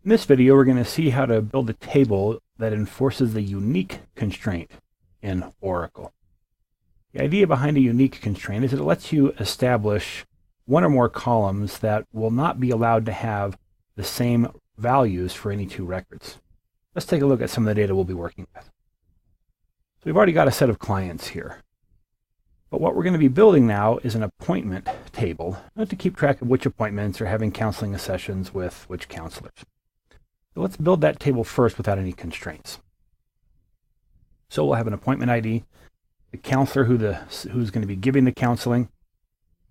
In this video, we're going to see how to build a table that enforces the unique constraint in Oracle. The idea behind a unique constraint is that it lets you establish one or more columns that will not be allowed to have the same values for any two records. Let's take a look at some of the data we'll be working with. So we've already got a set of clients here. But what we're going to be building now is an appointment table to keep track of which appointments are having counseling sessions with which counselors. So let's build that table first without any constraints. So we'll have an appointment ID, the counselor who's going to be giving the counseling.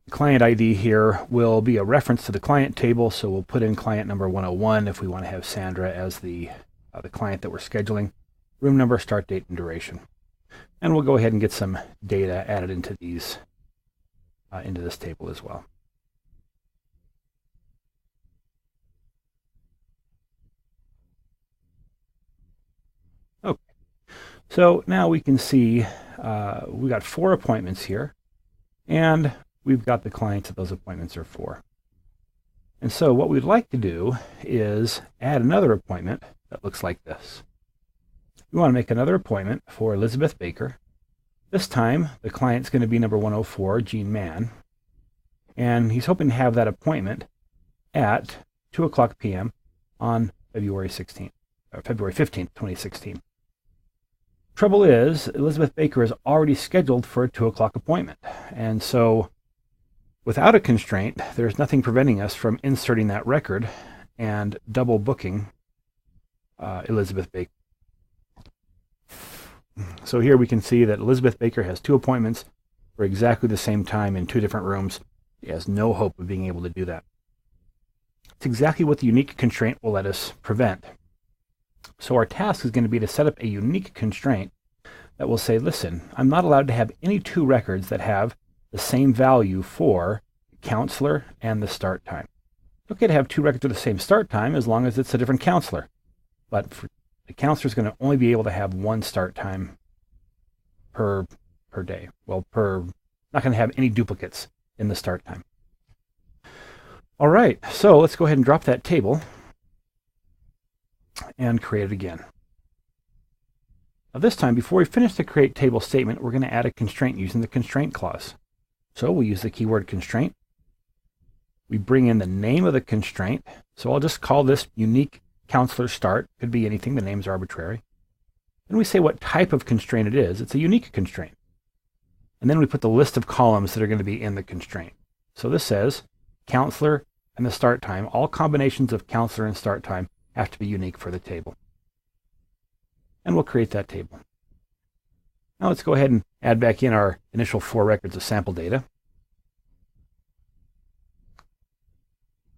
The client ID here will be a reference to the client table, so we'll put in client number 101 if we want to have Sandra as the client that we're scheduling, room number, start date, and duration. And we'll go ahead and get some data added into these into this table as well. Okay, so now we can see we've got 4 appointments here, and we've got the clients that those appointments are for. And so what we'd like to do is add another appointment that looks like this. We want to make another appointment for Elizabeth Baker. This time, the client's going to be number 104, Jean Mann, and he's hoping to have that appointment at 2:00 p.m. on February 15th, 2016. Trouble is, Elizabeth Baker is already scheduled for a 2:00 appointment, and so without a constraint, there's nothing preventing us from inserting that record and double booking Elizabeth Baker. So here we can see that Elizabeth Baker has 2 appointments for exactly the same time in 2 different rooms. She has no hope of being able to do that. It's exactly what the unique constraint will let us prevent. So our task is going to be to set up a unique constraint that will say, listen, I'm not allowed to have any 2 records that have the same value for the counselor and the start time. It's okay to have 2 records with the same start time as long as it's a different counselor. But the counselor is going to only be able to have 1 start time per day. Well, not going to have any duplicates in the start time. All right, so let's go ahead and drop that table and create it again. Now this time, before we finish the create table statement, we're going to add a constraint using the constraint clause. So we'll use the keyword constraint. We bring in the name of the constraint. So I'll just call this unique counselor start. Could be anything. The name's arbitrary. And we say what type of constraint it is. It's a unique constraint. And then we put the list of columns that are going to be in the constraint. So this says counselor and the start time. All combinations of counselor and start time have to be unique for the table. And we'll create that table. Now let's go ahead and add back in our initial 4 records of sample data.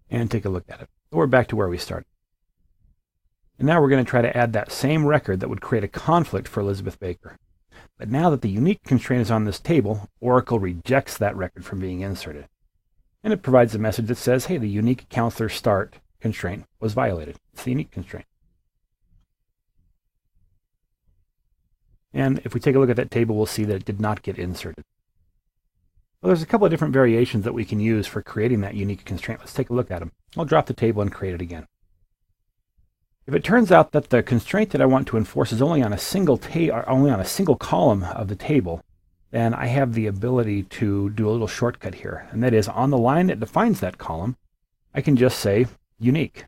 And take a look at it. So we're back to where we started. And now we're going to try to add that same record that would create a conflict for Elizabeth Baker. But now that the unique constraint is on this table, Oracle rejects that record from being inserted. And it provides a message that says, hey, the unique counselor start constraint was violated. It's the unique constraint. And if we take a look at that table, we'll see that it did not get inserted. Well, there's a couple of different variations that we can use for creating that unique constraint. Let's take a look at them. I'll drop the table and create it again. If it turns out that the constraint that I want to enforce is only on a single column of the table, then I have the ability to do a little shortcut here. And that is, on the line that defines that column, I can just say unique.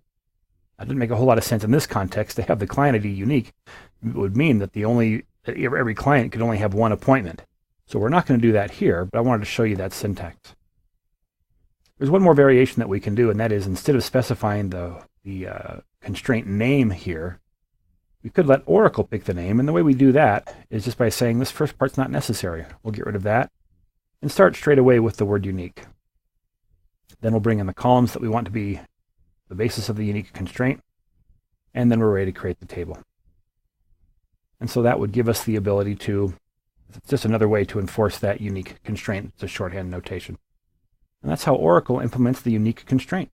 That didn't make a whole lot of sense in this context. To have the client ID unique would mean that every client could only have 1 appointment. So we're not going to do that here, but I wanted to show you that syntax. There's one more variation that we can do, and that is, instead of specifying the constraint name here, we could let Oracle pick the name, and the way we do that is just by saying this first part's not necessary. We'll get rid of that and start straight away with the word unique. Then we'll bring in the columns that we want to be the basis of the unique constraint, and then we're ready to create the table. And so that would give us the ability to, it's just another way to enforce that unique constraint. It's a shorthand notation. And that's how Oracle implements the unique constraint.